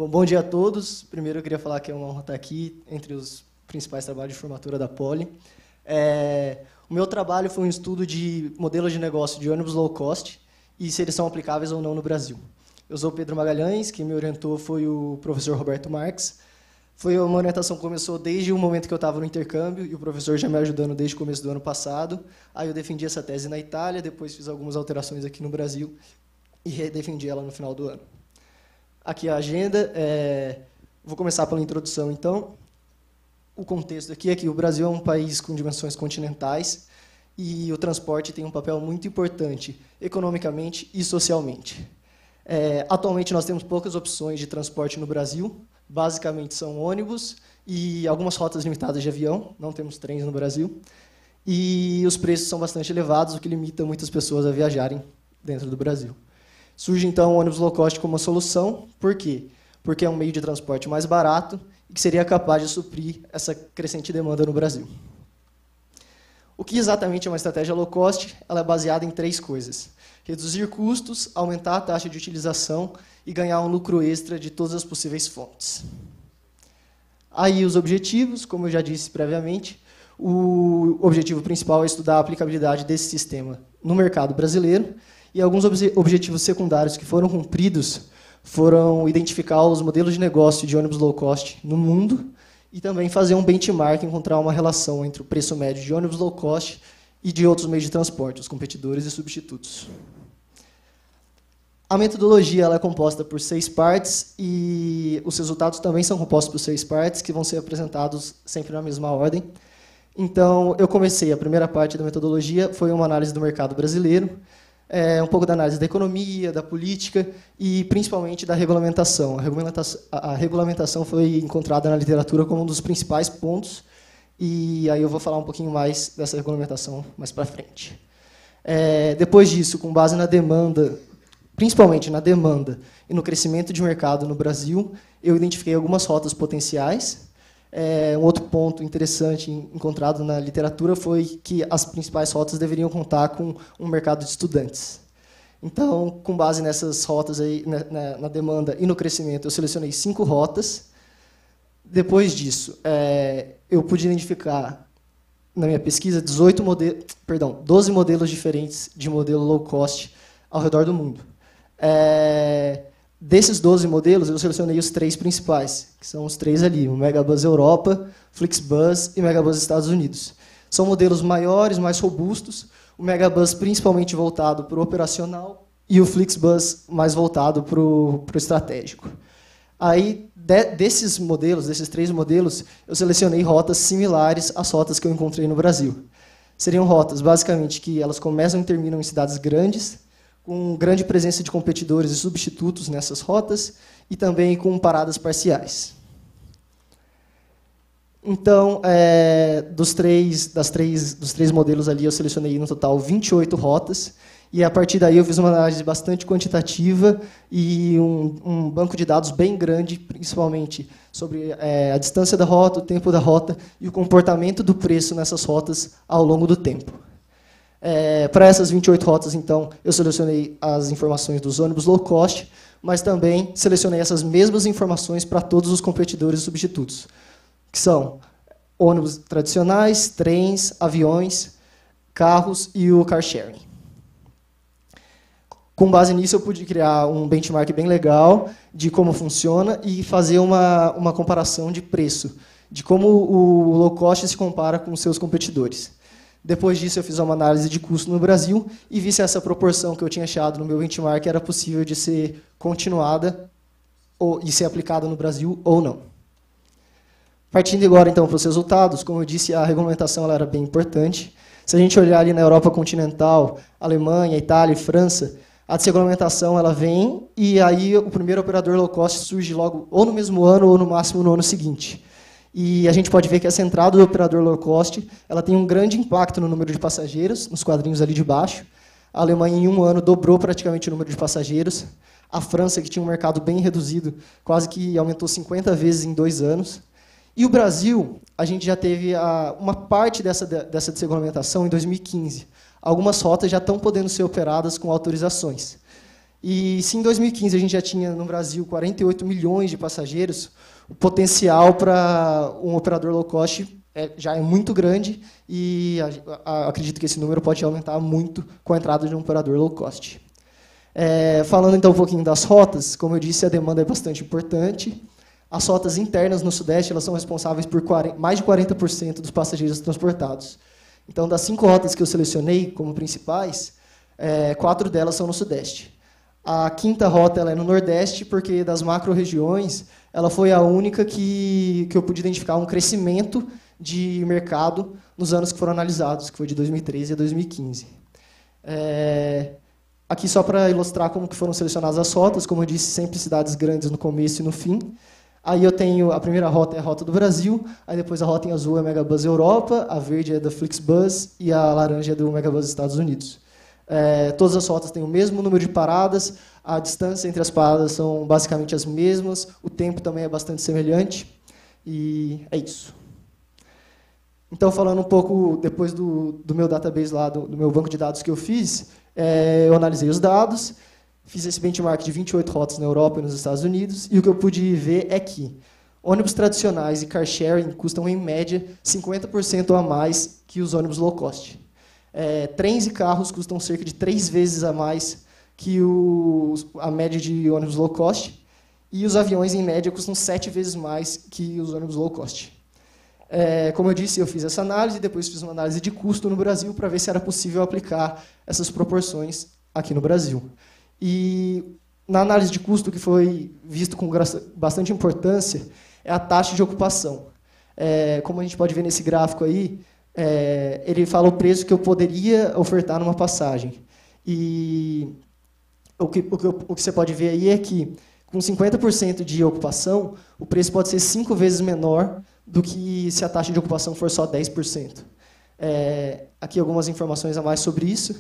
Bom dia a todos. Primeiro eu queria falar que é uma honra estar aqui entre os principais trabalhos de formatura da Poli. O meu trabalho foi um estudo de modelos de negócio de ônibus low cost e se eles são aplicáveis ou não no Brasil. Eu sou o Pedro Magalhães, quem me orientou foi o professor Roberto Marques. Foi uma orientação que começou desde o momento que eu estava no intercâmbio e o professor já me ajudando desde o começo do ano passado. Aí eu defendi essa tese na Itália, depois fiz algumas alterações aqui no Brasil e redefendi ela no final do ano. Aqui a agenda. Vou começar pela introdução, então. O contexto aqui é que o Brasil é um país com dimensões continentais e o transporte tem um papel muito importante economicamente e socialmente. Atualmente, nós temos poucas opções de transporte no Brasil. Basicamente, são ônibus e algumas rotas limitadas de avião. Não temos trens no Brasil. E os preços são bastante elevados, o que limita muitas pessoas a viajarem dentro do Brasil. Surge, então, o ônibus low cost como uma solução. Por quê? Porque é um meio de transporte mais barato e que seria capaz de suprir essa crescente demanda no Brasil. O que exatamente é uma estratégia low cost? Ela é baseada em 3 coisas. Reduzir custos, aumentar a taxa de utilização e ganhar um lucro extra de todas as possíveis fontes. Aí os objetivos, como eu já disse previamente, o objetivo principal é estudar a aplicabilidade desse sistema no mercado brasileiro e alguns objetivos secundários que foram cumpridos foram identificar os modelos de negócio de ônibus low cost no mundo e também fazer um benchmark, encontrar uma relação entre o preço médio de ônibus low cost e de outros meios de transporte, os competidores e substitutos. A metodologia ela é composta por 6 partes e os resultados também são compostos por 6 partes que vão ser apresentados sempre na mesma ordem. Então, eu comecei, a primeira parte da metodologia foi uma análise do mercado brasileiro, um pouco da análise da economia, da política e, principalmente, da regulamentação. A regulamentação foi encontrada na literatura como um dos principais pontos e aí eu vou falar um pouquinho mais dessa regulamentação mais para frente. Depois disso, com base na demanda, principalmente na demanda e no crescimento de mercado no Brasil, eu identifiquei algumas rotas potenciais. Um outro ponto interessante encontrado na literatura foi que as principais rotas deveriam contar com um mercado de estudantes. Então, com base nessas rotas aí, na demanda e no crescimento, eu selecionei 5 rotas. Depois disso, eu pude identificar na minha pesquisa 12 modelos diferentes de modelo low cost ao redor do mundo. Desses 12 modelos, eu selecionei os 3 principais, que são os 3 ali, o Megabus Europa, Flixbus e Megabus Estados Unidos. São modelos maiores, mais robustos, o Megabus principalmente voltado para o operacional e o Flixbus mais voltado para o estratégico. Aí, desses 3 modelos, eu selecionei rotas similares às rotas que eu encontrei no Brasil. Seriam rotas, basicamente, que elas começam e terminam em cidades grandes, com grande presença de competidores e substitutos nessas rotas e também com paradas parciais. Então, dos três modelos ali, eu selecionei no total 28 rotas e a partir daí eu fiz uma análise bastante quantitativa e um banco de dados bem grande, principalmente sobre a distância da rota, o tempo da rota e o comportamento do preço nessas rotas ao longo do tempo. Para essas 28 rotas, então, eu selecionei as informações dos ônibus low cost, mas também selecionei essas mesmas informações para todos os competidores e substitutos, que são ônibus tradicionais, trens, aviões, carros e o car sharing. Com base nisso, eu pude criar um benchmark bem legal de como funciona e fazer uma comparação de preço, de como o low cost se compara com os seus competidores. Depois disso, eu fiz uma análise de custo no Brasil e vi se essa proporção que eu tinha achado no meu benchmark era possível de ser continuada e ser aplicada no Brasil ou não. Partindo agora, então, para os resultados, como eu disse, a regulamentação ela era bem importante. Se a gente olhar ali na Europa continental, Alemanha, Itália e França, a desregulamentação ela vem e aí o primeiro operador low cost surge logo ou no mesmo ano ou no máximo no ano seguinte. E a gente pode ver que essa entrada do operador low cost ela tem um grande impacto no número de passageiros, nos quadrinhos ali de baixo. A Alemanha, em um ano, dobrou praticamente o número de passageiros. A França, que tinha um mercado bem reduzido, quase que aumentou 50 vezes em 2 anos. E o Brasil, a gente já teve uma parte dessa desregulamentação em 2015. Algumas rotas já estão podendo ser operadas com autorizações. E se em 2015 a gente já tinha no Brasil 48 milhões de passageiros, o potencial para um operador low cost já é muito grande e acredito que esse número pode aumentar muito com a entrada de um operador low cost. Falando então um pouquinho das rotas, como eu disse, a demanda é bastante importante. As rotas internas no Sudeste elas são responsáveis por mais de 40% dos passageiros transportados. Então, das 5 rotas que eu selecionei como principais, 4 delas são no Sudeste. A 5ª rota ela é no Nordeste, porque das macro-regiões, ela foi a única que eu pude identificar um crescimento de mercado nos anos que foram analisados, que foi de 2013 a 2015. Aqui, só para ilustrar como que foram selecionadas as rotas, como eu disse, sempre cidades grandes no começo e no fim. Aí eu tenho a primeira rota é a rota do Brasil, aí depois a rota em azul é a Megabus Europa, a verde é da Flixbus e a laranja é do Megabus Estados Unidos. Todas as rotas têm o mesmo número de paradas, a distância entre as paradas são basicamente as mesmas, o tempo também é bastante semelhante, e é isso. Então, falando um pouco depois do meu database lá, do meu banco de dados que eu fiz, eu analisei os dados, fiz esse benchmark de 28 rotas na Europa e nos Estados Unidos, e o que eu pude ver é que ônibus tradicionais e car sharing custam, em média, 50% a mais que os ônibus low cost. Trens e carros custam cerca de 3 vezes a mais que a média de ônibus low cost, e os aviões, em média, custam 7 vezes mais que os ônibus low cost. Como eu disse, eu fiz essa análise, e depois fiz uma análise de custo no Brasil para ver se era possível aplicar essas proporções aqui no Brasil. E na análise de custo, que foi visto com bastante importância, é a taxa de ocupação. Como a gente pode ver nesse gráfico aí, ele fala o preço que eu poderia ofertar numa passagem. E o que você pode ver aí é que, com 50% de ocupação, o preço pode ser 5 vezes menor do que se a taxa de ocupação for só 10%. Aqui algumas informações a mais sobre isso.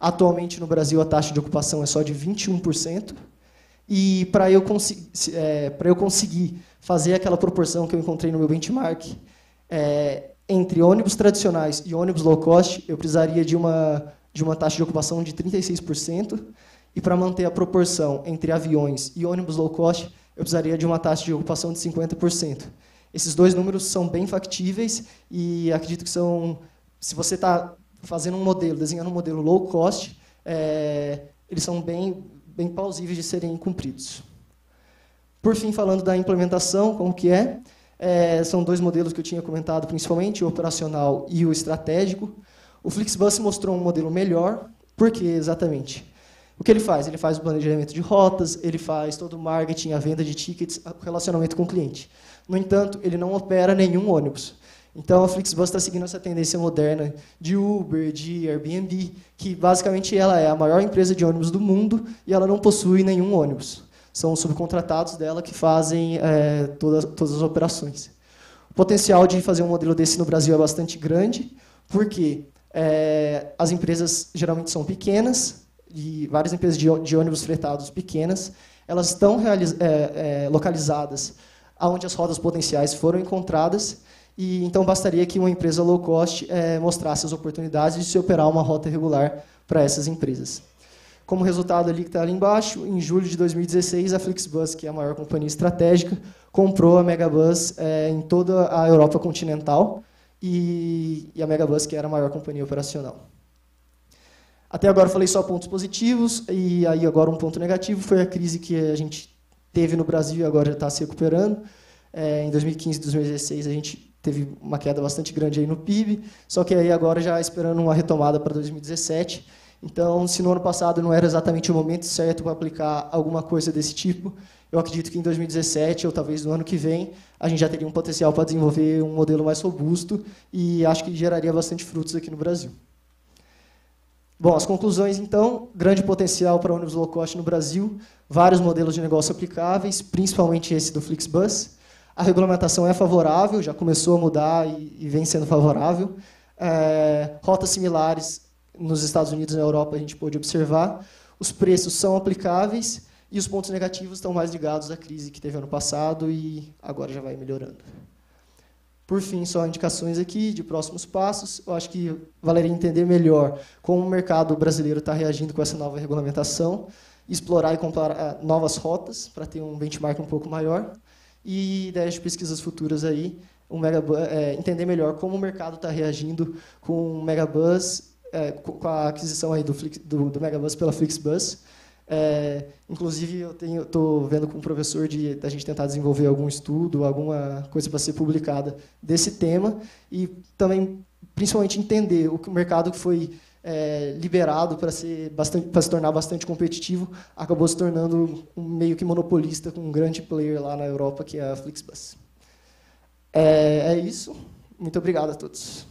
Atualmente, no Brasil, a taxa de ocupação é só de 21%. E para eu conseguir fazer aquela proporção que eu encontrei no meu benchmark, entre ônibus tradicionais e ônibus low cost, eu precisaria de uma taxa de ocupação de 36%. E para manter a proporção entre aviões e ônibus low cost, eu precisaria de uma taxa de ocupação de 50%. Esses dois números são bem factíveis e acredito que são, se você está fazendo um modelo, desenhando um modelo low cost, eles são bem plausíveis de serem cumpridos. Por fim, falando da implementação, como que são 2 modelos que eu tinha comentado, principalmente, o operacional e o estratégico. O Flixbus mostrou um modelo melhor, por quê exatamente? O que ele faz? Ele faz o planejamento de rotas, ele faz todo o marketing, a venda de tickets, o relacionamento com o cliente. No entanto, ele não opera nenhum ônibus. Então, a Flixbus está seguindo essa tendência moderna de Uber, de Airbnb, que basicamente ela é a maior empresa de ônibus do mundo e ela não possui nenhum ônibus. São os subcontratados dela que fazem todas as operações. O potencial de fazer um modelo desse no Brasil é bastante grande, porque as empresas geralmente são pequenas, e várias empresas de ônibus fretados pequenas, elas estão localizadas onde as rotas potenciais foram encontradas, e então bastaria que uma empresa low cost mostrasse as oportunidades de se operar uma rota regular para essas empresas. Como resultado ali que está ali embaixo, em julho de 2016, a Flixbus, que é a maior companhia estratégica, comprou a Megabus em toda a Europa continental, e a Megabus, que era a maior companhia operacional. Até agora eu falei só pontos positivos, e aí agora um ponto negativo foi a crise que a gente teve no Brasil e agora já está se recuperando. Em 2015 e 2016 a gente teve uma queda bastante grande aí no PIB, só que aí agora já esperando uma retomada para 2017. Então, se no ano passado não era exatamente o momento certo para aplicar alguma coisa desse tipo, eu acredito que em 2017, ou talvez no ano que vem, a gente já teria um potencial para desenvolver um modelo mais robusto e acho que geraria bastante frutos aqui no Brasil. Bom, as conclusões, então: grande potencial para ônibus low cost no Brasil, vários modelos de negócio aplicáveis, principalmente esse do Flixbus. A regulamentação é favorável, já começou a mudar e vem sendo favorável. Rotas similares nos Estados Unidos e na Europa a gente pôde observar. Os preços são aplicáveis e os pontos negativos estão mais ligados à crise que teve ano passado e agora já vai melhorando. Por fim, só indicações aqui de próximos passos. Eu acho que valeria entender melhor como o mercado brasileiro está reagindo com essa nova regulamentação. explorar e comparar novas rotas para ter um benchmark um pouco maior. E ideias de pesquisas futuras aí, entender melhor como o mercado está reagindo com o Megabus, com a aquisição aí do Megabus pela Flixbus. Inclusive, eu estou vendo com o professor da gente tentar desenvolver algum estudo, alguma coisa para ser publicada desse tema e também, principalmente, entender o que o mercado que foi liberado para se tornar bastante competitivo acabou se tornando meio que monopolista com um grande player lá na Europa, que é a Flixbus. É isso. Muito obrigado a todos.